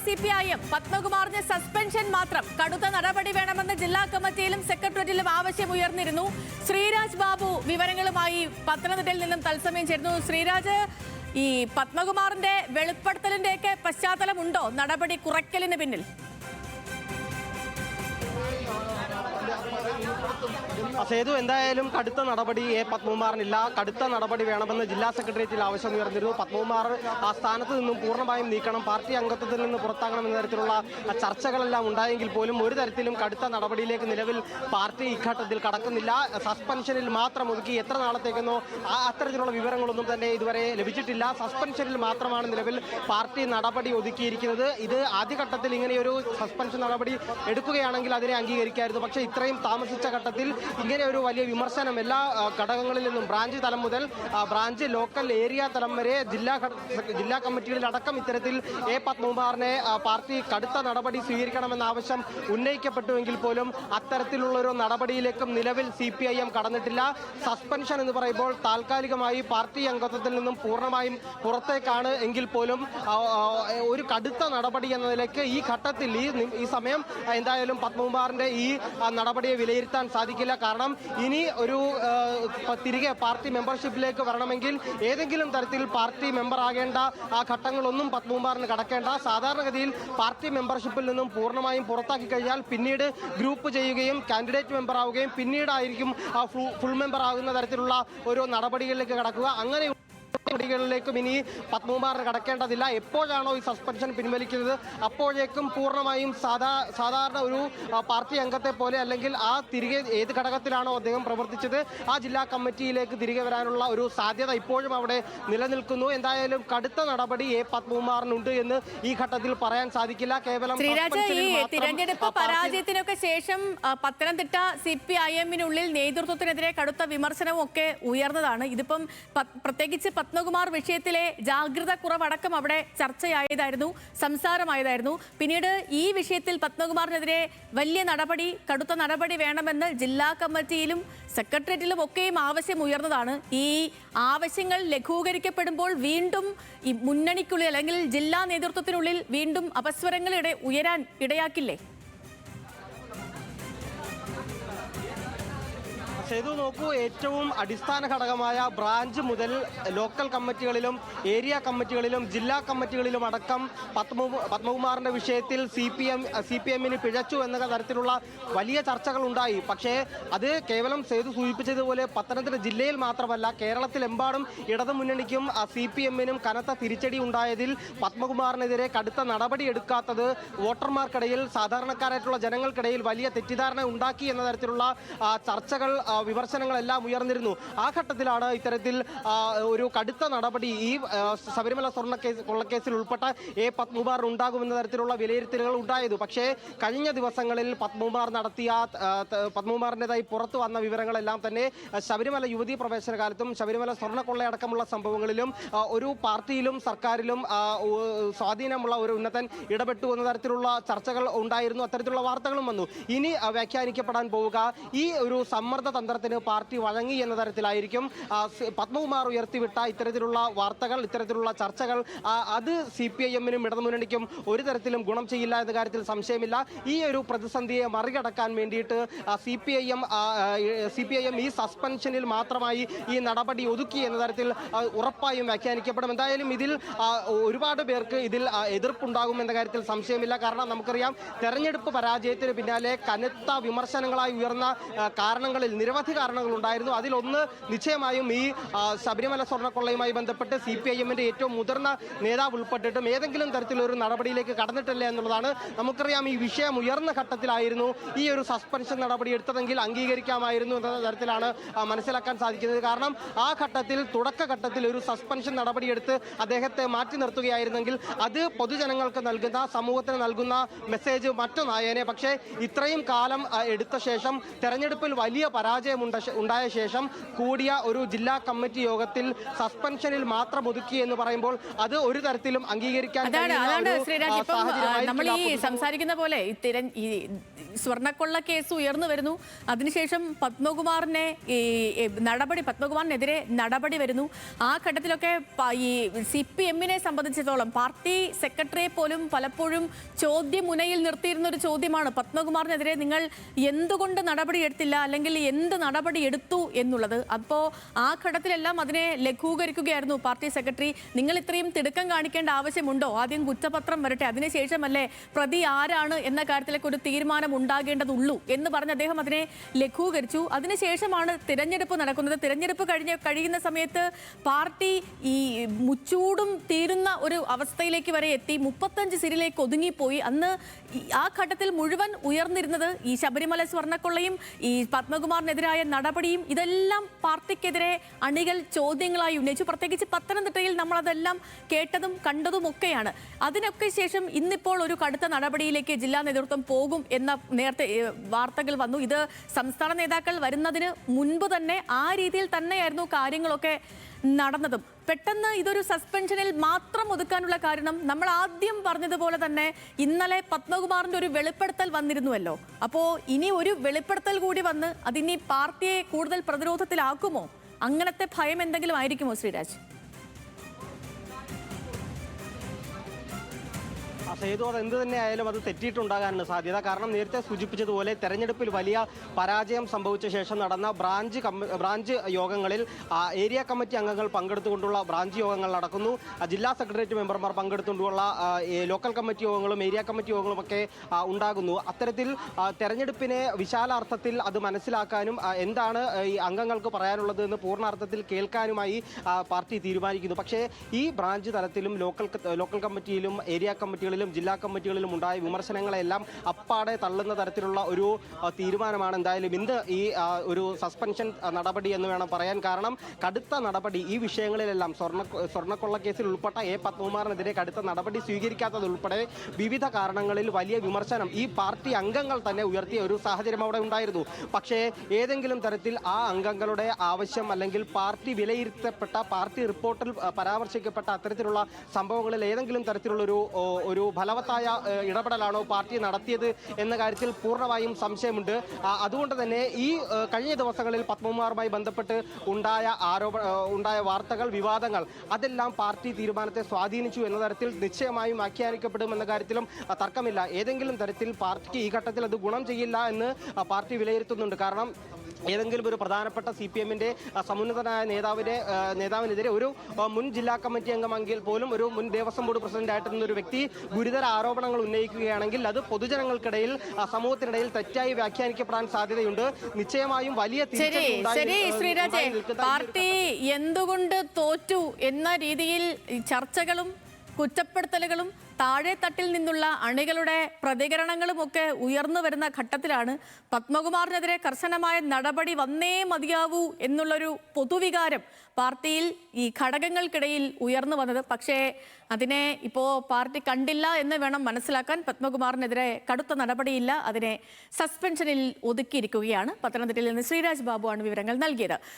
CPIM പത്മകുമാറിന് suspension മാത്രം, കടുത്ത നടപടി വേണമെന്ന് ജില്ലാ കമ്മിറ്റിയിലും സെക്രട്ടേറിയറ്റിലും ആവശ്യം ഉയർന്നിരുന്നു. ശ്രീരാജ് ബാബു വിവരങ്ങളുമായി പത്തനംതിട്ടയിൽ നിന്നും തത്സമയം ചേരുന്നു. ശ്രീരാജ്, ഈ പത്മകുമാറിന്റെ വെളിപ്പെടുത്തലിന്റെയൊക്കെ പശ്ചാത്തലമുണ്ടോ നടപടി കുറയ്ക്കലിന് പിന്നിൽ? സേതു, എന്തായാലും കടുത്ത നടപടി പത്മകുമാറിനില്ല. കടുത്ത നടപടി വേണമെന്ന് ജില്ലാ സെക്രട്ടേറിയറ്റിൽ ആവശ്യം ഉയർന്നിരുന്നു. പത്മകുമാർ ആ സ്ഥാനത്ത് നിന്നും പൂർണ്ണമായും നീക്കണം, പാർട്ടി അംഗത്വത്തിൽ നിന്ന് പുറത്താകണം എന്ന തരത്തിലുള്ള ചർച്ചകളെല്ലാം ഉണ്ടായെങ്കിൽ പോലും ഒരു തരത്തിലും കടുത്ത നടപടിയിലേക്ക് നിലവിൽ പാർട്ടി ഇഘട്ടത്തിൽ കടക്കുന്നില്ല. സസ്പെൻഷനിൽ മാത്രം ഒതുക്കി എത്ര നാളത്തേക്കെന്നോ അത്തരത്തിലുള്ള വിവരങ്ങളൊന്നും തന്നെ ഇതുവരെ ലഭിച്ചിട്ടില്ല. സസ്പെൻഷനിൽ മാത്രമാണ് നിലവിൽ പാർട്ടി നടപടി ഒതുക്കിയിരിക്കുന്നത്. ഇത് ആദ്യഘട്ടത്തിൽ ഇങ്ങനെയൊരു സസ്പെൻഷൻ നടപടി എടുക്കുകയാണെങ്കിൽ അതിനെ അംഗീകരിക്കായിരുന്നു. പക്ഷേ ഇത്രയും താമസിച്ച ഘട്ടത്തിൽ ഇങ്ങനെ ഒരു വലിയ വിമർശനം എല്ലാ ഘടകങ്ങളിൽ നിന്നും, ബ്രാഞ്ച് തലം മുതൽ ബ്രാഞ്ച്, ലോക്കൽ, ഏരിയ തലം വരെ ജില്ലാ കമ്മിറ്റികളിലടക്കം ഇത്തരത്തിൽ പത്മകുമാറിനെ പാർട്ടി കടുത്ത നടപടി സ്വീകരിക്കണമെന്ന ആവശ്യം ഉന്നയിക്കപ്പെട്ടുവെങ്കിൽ പോലും അത്തരത്തിലുള്ളൊരു നടപടിയിലേക്കും നിലവിൽ CPIM കടന്നിട്ടില്ല. സസ്പെൻഷൻ എന്ന് പറയുമ്പോൾ താൽക്കാലികമായി പാർട്ടി അംഗത്വത്തിൽ നിന്നും പൂർണ്ണമായും പുറത്തേക്കാണ് എങ്കിൽ പോലും ഒരു കടുത്ത നടപടി എന്ന നിലയ്ക്ക് ഈ ഘട്ടത്തിൽ ഈ സമയം എന്തായാലും പത്മകുമാറിന്റെ ഈ നടപടിയെ വിലയിരുത്താൻ സാധിക്കില്ല. കാരണം ഇനി ഒരു തിരികെ പാർട്ടി മെമ്പർഷിപ്പിലേക്ക് വരണമെങ്കിൽ ഏതെങ്കിലും തരത്തിൽ പാർട്ടി മെമ്പർ ആകേണ്ട ആ ഘട്ടങ്ങളൊന്നും പത്മകുമാറിന് കടക്കേണ്ട. സാധാരണഗതിയിൽ പാർട്ടി മെമ്പർഷിപ്പിൽ നിന്നും പൂർണ്ണമായും പുറത്താക്കി കഴിഞ്ഞാൽ പിന്നീട് ഗ്രൂപ്പ് ചെയ്യുകയും കാൻഡിഡേറ്റ് മെമ്പർ ആവുകയും പിന്നീടായിരിക്കും ഫുൾ മെമ്പർ ആകുന്ന തരത്തിലുള്ള ഒരു നടപടികളിലേക്ക് കടക്കുക. അങ്ങനെ നടപടികളിലേക്കും ഇനി പത്മകുമാറിന് കടക്കേണ്ടതില്ല. എപ്പോഴാണോ ഈ സസ്പെൻഷൻ പിൻവലിക്കുന്നത് അപ്പോഴേക്കും പൂർണ്ണമായും സാധാരണ ഒരു പാർട്ടി അംഗത്തെ പോലെ, അല്ലെങ്കിൽ ആ തിരികെ ഏത് ഘടകത്തിലാണോ അദ്ദേഹം പ്രവർത്തിച്ചത് ആ ജില്ലാ കമ്മിറ്റിയിലേക്ക് തിരികെ വരാനുള്ള ഒരു സാധ്യത ഇപ്പോഴും അവിടെ നിലനിൽക്കുന്നു. എന്തായാലും കടുത്ത നടപടി പത്മകുമാറിനുണ്ട് എന്ന് ഈ ഘട്ടത്തിൽ പറയാൻ സാധിക്കില്ല. കേവലം തിരഞ്ഞെടുപ്പ് പരാജയത്തിനൊക്കെ ശേഷം പത്തനംതിട്ട CPIM-നുള്ളിൽ നേതൃത്വത്തിനെതിരെ കടുത്ത വിമർശനവും ഒക്കെ ഉയർന്നതാണ്. ഇതിപ്പം പ്രത്യേകിച്ച് പത്മകുമാർ വിഷയത്തിലെ ജാഗ്രത കുറവടക്കം അവിടെ ചർച്ചയായതായിരുന്നു, സംസാരമായതായിരുന്നു. പിന്നീട് ഈ വിഷയത്തിൽ പത്മകുമാറിനെതിരെ വലിയ നടപടി, കടുത്ത നടപടി വേണമെന്ന് ജില്ലാ കമ്മിറ്റിയിലും സെക്രട്ടേറിയറ്റിലും ഒക്കെയും ആവശ്യം ഉയർന്നതാണ്. ഈ ആവശ്യങ്ങൾ ലഘൂകരിക്കപ്പെടുമ്പോൾ വീണ്ടും ഈ മുന്നണിക്കുള്ളിൽ അല്ലെങ്കിൽ ജില്ലാ നേതൃത്വത്തിനുള്ളിൽ വീണ്ടും അപസ്വരങ്ങൾ ഉയരാൻ ഇടയാക്കില്ലേ? ചെയ്തു നോക്കൂ, ഏറ്റവും അടിസ്ഥാന ഘടകമായ ബ്രാഞ്ച് മുതൽ ലോക്കൽ കമ്മിറ്റികളിലും ഏരിയ കമ്മിറ്റികളിലും ജില്ലാ കമ്മിറ്റികളിലും അടക്കം പത്മകുമാറിന്റെ വിഷയത്തിൽ CPM-ന് പിഴച്ചു എന്ന തരത്തിലുള്ള വലിയ ചർച്ചകൾ ഉണ്ടായി. പക്ഷേ അത് കേവലം സേതു സൂചിപ്പിച്ചതുപോലെ പത്തനംതിട്ട ജില്ലയിൽ മാത്രമല്ല, കേരളത്തിലെമ്പാടും ഇടതുമുന്നണിക്കും CPM-നും കനത്ത തിരിച്ചടി ഉണ്ടായതിൽ പത്മകുമാറിനെതിരെ കടുത്ത നടപടി എടുക്കാത്തത് വോട്ടർമാർക്കിടയിൽ, സാധാരണക്കാരായിട്ടുള്ള ജനങ്ങൾക്കിടയിൽ വലിയ തെറ്റിദ്ധാരണ ഉണ്ടാക്കി എന്ന തരത്തിലുള്ള ചർച്ചകൾ, വിമർശനങ്ങളെല്ലാം ഉയർന്നിരുന്നു. ആ ഘട്ടത്തിലാണ് ഇത്തരത്തിൽ ഒരു കടുത്ത നടപടി ഈ ശബരിമല കൊള്ളക്കേസിൽ ഉൾപ്പെട്ട പത്മകുമാർ ഉണ്ടാകുമെന്ന തരത്തിലുള്ള വിലയിരുത്തലുകൾ ഉണ്ടായത്. പക്ഷേ കഴിഞ്ഞ ദിവസങ്ങളിൽ പത്മകുമാറിൻ്റെതായി പുറത്തു വന്ന വിവരങ്ങളെല്ലാം തന്നെ ശബരിമല യുവതീ പ്രവേശന കാലത്തും ശബരിമല സ്വർണ്ണക്കൊള്ളയടക്കമുള്ള സംഭവങ്ങളിലും ഒരു പാർട്ടിയിലും സർക്കാരിലും സ്വാധീനമുള്ള ഒരു ഉന്നതൻ ഇടപെട്ടു എന്ന തരത്തിലുള്ള ചർച്ചകൾ ഉണ്ടായിരുന്നു. അത്തരത്തിലുള്ള വാർത്തകളും വന്നു. ഇനി വ്യാഖ്യാനിക്കപ്പെടാൻ പോവുക ഈ ഒരു സമ്മർദ്ദ തന്ത്രത്തിന് പാർട്ടി വഴങ്ങി എന്ന തരത്തിലായിരിക്കും. പത്മകുമാർ ഉയർത്തിവിട്ട ഇത്തരത്തിലുള്ള വാർത്തകൾ, ഇത്തരത്തിലുള്ള ചർച്ചകൾ അത് CPIM-നും ഇടതുമുന്നണിക്കും ഒരു തരത്തിലും ഗുണം ചെയ്യില്ല എന്ന കാര്യത്തിൽ സംശയമില്ല. ഈ ഒരു പ്രതിസന്ധിയെ മറികടക്കാൻ വേണ്ടിയിട്ട് CPIM ഈ സസ്പെൻഷനിൽ മാത്രമായി ഈ നടപടി ഒതുക്കി എന്ന തരത്തിൽ ഉറപ്പായും വ്യാഖ്യാനിക്കപ്പെടും. എന്തായാലും ഇതിൽ ഒരുപാട് പേർക്ക് ഇതിൽ എതിർപ്പുണ്ടാകും എന്ന കാര്യത്തിൽ സംശയമില്ല. കാരണം നമുക്കറിയാം, തെരഞ്ഞെടുപ്പ് പരാജയത്തിന് പിന്നാലെ കനത്ത വിമർശനങ്ങളായി ഉയർന്ന കാരണങ്ങളിൽ നിരവധി കാരണങ്ങൾ ഉണ്ടായിരുന്നു. അതിലൊന്ന് നിശ്ചയമായും ഈ ശബരിമല സ്വർണ്ണക്കൊള്ളയുമായി ബന്ധപ്പെട്ട് CPIM-ന്റെ ഏറ്റവും മുതിർന്ന നേതാവ് ഉൾപ്പെട്ടിട്ടും ഏതെങ്കിലും തരത്തിലൊരു നടപടിയിലേക്ക് കടന്നിട്ടില്ല എന്നുള്ളതാണ്. നമുക്കറിയാം, ഈ വിഷയം ഉയർന്ന ഘട്ടത്തിലായിരുന്നു ഈ ഒരു സസ്പെൻഷൻ നടപടി എടുത്തതെങ്കിൽ അംഗീകരിക്കാമായിരുന്നു എന്ന തരത്തിലാണ് മനസ്സിലാക്കാൻ സാധിക്കുന്നത്. കാരണം ആ ഘട്ടത്തിൽ, തുടക്കഘട്ടത്തിൽ ഒരു സസ്പെൻഷൻ നടപടിയെടുത്ത് അദ്ദേഹത്തെ മാറ്റി നിർത്തുകയായിരുന്നെങ്കിൽ അത് പൊതുജനങ്ങൾക്ക് നൽകുന്ന, സമൂഹത്തിന് നൽകുന്ന മെസ്സേജ് മറ്റൊന്നായേനെ. പക്ഷേ ഇത്രയും കാലം എടുത്ത ശേഷം തെരഞ്ഞെടുപ്പിൽ വലിയ പരാജയം ഉണ്ടായ ശേഷം കൂടിയ ഒരു ജില്ലാ കമ്മിറ്റി യോഗത്തിൽ സസ്പെൻഷനിൽ മാത്രം ഒതുക്കി എന്ന് പറയുമ്പോൾ അത് ഒരു തരത്തിലും അംഗീകരിക്കാൻ അതാണ് ശ്രീരാജ്. ഇപ്പം നമ്മൾ ഈ സാഹചര്യമായിരിക്കില്ല. സംസാരിക്കുന്ന പോലെ ഈ സ്വർണ്ണക്കൊള്ള കേസ് ഉയർന്നു വരുന്നു. അതിനുശേഷം പത്മകുമാറിനെതിരെ നടപടി വരുന്നു. ആ ഘട്ടത്തിലൊക്കെ ഈ CPM-നെ സംബന്ധിച്ചിടത്തോളം പാർട്ടി സെക്രട്ടറിയെ പോലും പലപ്പോഴും ചോദ്യമുനയിൽ നിർത്തിയിരുന്ന ഒരു ചോദ്യമാണ് പത്മകുമാറിനെതിരെ നിങ്ങൾ എന്തുകൊണ്ട് നടപടി എടുത്തില്ല, അല്ലെങ്കിൽ എന്ത് നടപടി എടുത്തു എന്നുള്ളത്. അപ്പോൾ ആ ഘട്ടത്തിലെല്ലാം അതിനെ ലഘൂകരിക്കുകയായിരുന്നു പാർട്ടി സെക്രട്ടറി. നിങ്ങൾ ഇത്രയും തിടുക്കം കാണിക്കേണ്ട ആവശ്യമുണ്ടോ? ആദ്യം കുറ്റപത്രം വരട്ടെ, അതിനുശേഷമല്ലേ പ്രതി ആരാണ് എന്ന കാര്യത്തിലേക്ക് ഒരു തീരുമാനം ഉണ്ടാകേണ്ടതുള്ളൂ എന്ന് പറഞ്ഞ് അദ്ദേഹം അതിനെ ലഘൂകരിച്ചു. അതിനുശേഷമാണ് തിരഞ്ഞെടുപ്പ് നടക്കുന്നത്. തിരഞ്ഞെടുപ്പ് കഴിയുന്ന സമയത്ത് പാർട്ടി ഈ മുച്ചൂടും തീരുന്ന ഒരു അവസ്ഥയിലേക്ക് വരെ എത്തി. 35 സീറ്റിലേക്ക് ഒതുങ്ങിപ്പോയി. അന്ന് ആ ഘട്ടത്തിൽ മുഴുവൻ ഉയർന്നിരുന്നത് ഈ ശബരിമല സ്വർണ്ണക്കൊള്ളയും ഈ പത്മകുമാറിനെതിരായ നടപടിയും ഇതെല്ലാം പാർട്ടിക്കെതിരെ അണികൾ ചോദ്യങ്ങളായി ഉന്നയിച്ചു. പ്രത്യേകിച്ച് പത്തനംതിട്ടയിൽ നമ്മളതെല്ലാം കേട്ടതും കണ്ടതും ഒക്കെയാണ്. അതിനൊക്കെ ശേഷം ഇന്നിപ്പോൾ ഒരു കടുത്ത നടപടിയിലേക്ക് ജില്ലാ നേതൃത്വം പോകും എന്ന നേരത്തെ വാർത്തകൾ വന്നു. ഇത് സംസ്ഥാന നേതാക്കൾ വരുന്നതിന് മുൻപ് തന്നെ ആ രീതിയിൽ തന്നെയായിരുന്നു കാര്യങ്ങളൊക്കെ നടന്നതും. പെട്ടെന്ന് ഇതൊരു സസ്പെൻഷനിൽ മാത്രം ഒതുക്കാനുള്ള കാരണം നമ്മൾ ആദ്യം പറഞ്ഞതുപോലെ തന്നെ ഇന്നലെ പത്മകുമാറിന്റെ ഒരു വെളിപ്പെടുത്തൽ വന്നിരുന്നുവല്ലോ. അപ്പോൾ ഇനി ഒരു വെളിപ്പെടുത്തൽ കൂടി വന്ന് അതിനി പാർട്ടിയെ കൂടുതൽ പ്രതിരോധത്തിലാക്കുമോ? അങ്ങനത്തെ ഭയം എന്തെങ്കിലും ആയിരിക്കുമോ ശ്രീരാജ്? സേതു, അത് എന്ത് തന്നെ ആയാലും അത് തെറ്റിയിട്ടുണ്ടാകാനാണ് സാധ്യത. കാരണം നേരത്തെ സൂചിപ്പിച്ചതുപോലെ തെരഞ്ഞെടുപ്പിൽ വലിയ പരാജയം സംഭവിച്ച ശേഷം നടന്ന ബ്രാഞ്ച് യോഗങ്ങളിൽ ഏരിയ കമ്മിറ്റി അംഗങ്ങൾ പങ്കെടുത്തുകൊണ്ടുള്ള ബ്രാഞ്ച് യോഗങ്ങൾ നടക്കുന്നു. ജില്ലാ സെക്രട്ടേറിയറ്റ് മെമ്പർമാർ പങ്കെടുത്തുകൊണ്ടുള്ള ലോക്കൽ കമ്മിറ്റി യോഗങ്ങളും ഏരിയ കമ്മിറ്റി യോഗങ്ങളും ഒക്കെ ഉണ്ടാകുന്നു. അത്തരത്തിൽ തെരഞ്ഞെടുപ്പിനെ വിശാലാർത്ഥത്തിൽ അത് മനസ്സിലാക്കാനും എന്താണ് ഈ അംഗങ്ങൾക്ക് പറയാനുള്ളത് എന്ന് പൂർണ്ണാർത്ഥത്തിൽ കേൾക്കാനുമായി പാർട്ടി തീരുമാനിക്കുന്നു. പക്ഷേ ഈ ബ്രാഞ്ച് തലത്തിലും ലോക്കൽ കമ്മിറ്റിയിലും ഏരിയ കമ്മിറ്റികളിലും ജില്ലാ കമ്മിറ്റികളിലും ഉണ്ടായ വിമർശനങ്ങളെല്ലാം അപ്പാടെ തള്ളുന്ന തരത്തിലുള്ള ഒരു തീരുമാനമാണ് എന്തായാലും ഇന്ന് ഈ ഒരു സസ്പെൻഷൻ നടപടി എന്ന് വേണം പറയാൻ. കാരണം കടുത്ത നടപടി ഈ വിഷയങ്ങളിലെല്ലാം സ്വർണ്ണക്കൊള്ള കേസിൽ ഉൾപ്പെട്ട പത്മകുമാറിനെതിരെ കടുത്ത നടപടി സ്വീകരിക്കാത്തതുൾപ്പെടെ വിവിധ കാരണങ്ങളിൽ വലിയ വിമർശനം ഈ പാർട്ടി അംഗങ്ങൾ തന്നെ ഉയർത്തിയ ഒരു സാഹചര്യം അവിടെ ഉണ്ടായിരുന്നു. പക്ഷേ ഏതെങ്കിലും തരത്തിൽ ആ അംഗങ്ങളുടെ ആവശ്യം അല്ലെങ്കിൽ പാർട്ടി വിലയിരുത്തപ്പെട്ട പാർട്ടി റിപ്പോർട്ടിൽ പരാമർശിക്കപ്പെട്ട അത്തരത്തിലുള്ള സംഭവങ്ങളിൽ ഏതെങ്കിലും തരത്തിലുള്ള ഒരു ഫലവത്തായ ഇടപെടലാണോ പാർട്ടി നടത്തിയത് എന്ന കാര്യത്തിൽ പൂർണ്ണമായും സംശയമുണ്ട്. അതുകൊണ്ട് തന്നെ ഈ കഴിഞ്ഞ ദിവസങ്ങളിൽ പത്മകുമാറുമായി ബന്ധപ്പെട്ട് ഉണ്ടായ വാർത്തകൾ, വിവാദങ്ങൾ അതെല്ലാം പാർട്ടി തീരുമാനത്തെ സ്വാധീനിച്ചു എന്ന തരത്തിൽ നിശ്ചയമായും വ്യാഖ്യാനിക്കപ്പെടുമെന്ന കാര്യത്തിലും തർക്കമില്ല. ഏതെങ്കിലും തരത്തിൽ പാർട്ടിക്ക് ഈ ഘട്ടത്തിൽ അത് ഗുണം ചെയ്യില്ല എന്ന് പാർട്ടി വിലയിരുത്തുന്നുണ്ട്. കാരണം ഏതെങ്കിലും ഒരു പ്രധാനപ്പെട്ട CPM-ന്റെ സമുന്നതനായ നേതാവിനെതിരെ ഒരു മുൻ ജില്ലാ കമ്മിറ്റി അംഗമെങ്കിൽ പോലും ഒരു മുൻ ദേവസ്വം ബോർഡ് പ്രസിഡന്റ് ആയിട്ടുള്ള ഒരു വ്യക്തി ഗുരുതര ആരോപണങ്ങൾ ഉന്നയിക്കുകയാണെങ്കിൽ അത് പൊതുജനങ്ങൾക്കിടയിൽ സമൂഹത്തിനിടയിൽ തെറ്റായി വ്യാഖ്യാനിക്കപ്പെടാൻ സാധ്യതയുണ്ട്. നിശ്ചയമായും വലിയ ശ്രീരാജ്, പാർട്ടി എന്തുകൊണ്ട് തോറ്റു എന്ന രീതിയിൽ ചർച്ചകളും കുറ്റപ്പെടുത്തലുകളും താഴെ തട്ടിൽ നിന്നുള്ള അണികളുടെ പ്രതികരണങ്ങളും ഒക്കെ ഉയർന്നു വരുന്ന ഘട്ടത്തിലാണ് പത്മകുമാറിനെതിരെ കർശനമായ നടപടി വന്നേ മതിയാവൂ എന്നുള്ളൊരു പൊതുവികാരം പാർട്ടിയിൽ ഈ ഘടകങ്ങൾക്കിടയിൽ ഉയർന്നു വന്നത്. പക്ഷേ അതിനെ ഇപ്പോൾ പാർട്ടി കണ്ടില്ല എന്ന് വേണം മനസ്സിലാക്കാൻ. പത്മകുമാറിനെതിരെ കടുത്ത നടപടിയില്ല, അതിനെ സസ്പെൻഷനിൽ ഒതുക്കിയിരിക്കുകയാണ്. പത്തനംതിട്ടയിൽ നിന്ന് ശ്രീരാജ് ബാബുവാണ് വിവരങ്ങൾ നൽകിയത്.